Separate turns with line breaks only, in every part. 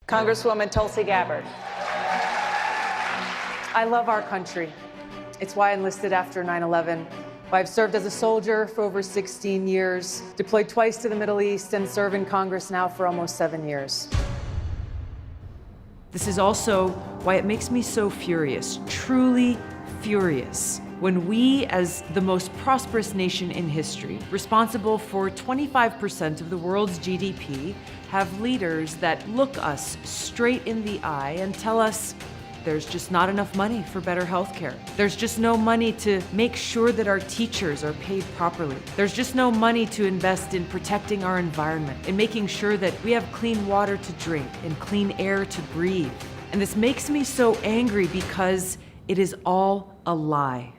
Congresswoman Tulsi Gabbard. I love our country. It's why I enlisted after 9/11. Why I've served as a soldier for over 16 years, deployed twice to the Middle East, and serve in Congress now for almost 7 years.
This is also why it makes me so furious, truly furious, when we, as the most prosperous nation in history, responsible for 25% of the world's GDP, have leaders that look us straight in the eye and tell us there's just not enough money for better healthcare. There's just no money to make sure that our teachers are paid properly. There's just no money to invest in protecting our environment, in making sure that we have clean water to drink and clean air to breathe. And this makes me so angry because it is all a lie.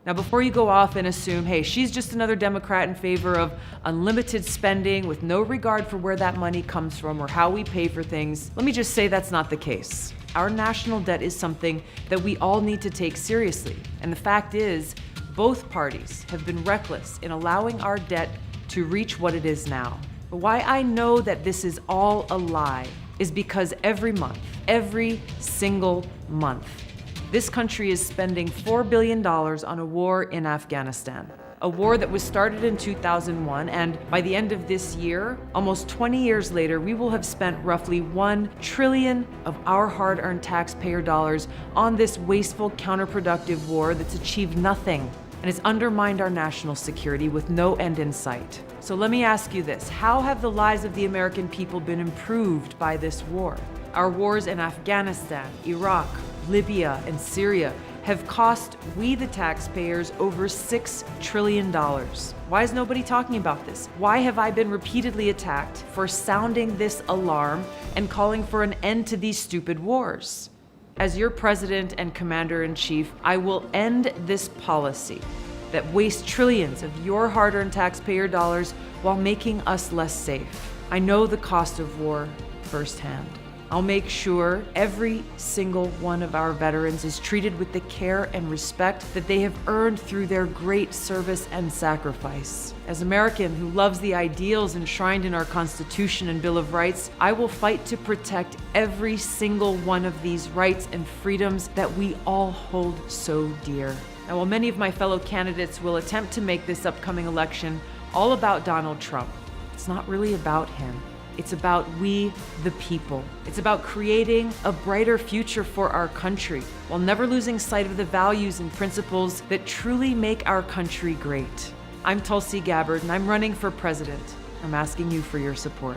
Now, before you go off and assume, hey, she's just another Democrat in favor of unlimited spending with no regard for where that money comes from or how we pay for things, let me just say that's not the case. Our national debt is something that we all need to take seriously. And the fact is, both parties have been reckless in allowing our debt to reach what it is now. But why I know that this is all a lie is because every month, every single month, this country is spending $4 billion on a war in Afghanistan. A war that was started in 2001, and by the end of this year, almost 20 years later, we will have spent roughly $1 trillion of our hard-earned taxpayer dollars on this wasteful, counterproductive war that's achieved nothing and has undermined our national security with no end in sight. So let me ask you this: how have the lives of the American people been improved by this war? Our wars in Afghanistan, Iraq, Libya, and Syria have cost we, the taxpayers, over $6 trillion. Why is nobody talking about this? Why have I been repeatedly attacked for sounding this alarm and calling for an end to these stupid wars? As your president and commander-in-chief, I will end this policy that wastes trillions of your hard-earned taxpayer dollars while making us less safe. I know the cost of war firsthand. I'll make sure every single one of our veterans is treated with the care and respect that they have earned through their great service and sacrifice. As an American who loves the ideals enshrined in our Constitution and Bill of Rights, I will fight to protect every single one of these rights and freedoms that we all hold so dear. Now, while many of my fellow candidates will attempt to make this upcoming election all about Donald Trump, it's not really about him. It's about we, the people. It's about creating a brighter future for our country while never losing sight of the values and principles that truly make our country great. I'm Tulsi Gabbard, and I'm running for president. I'm asking you for your support.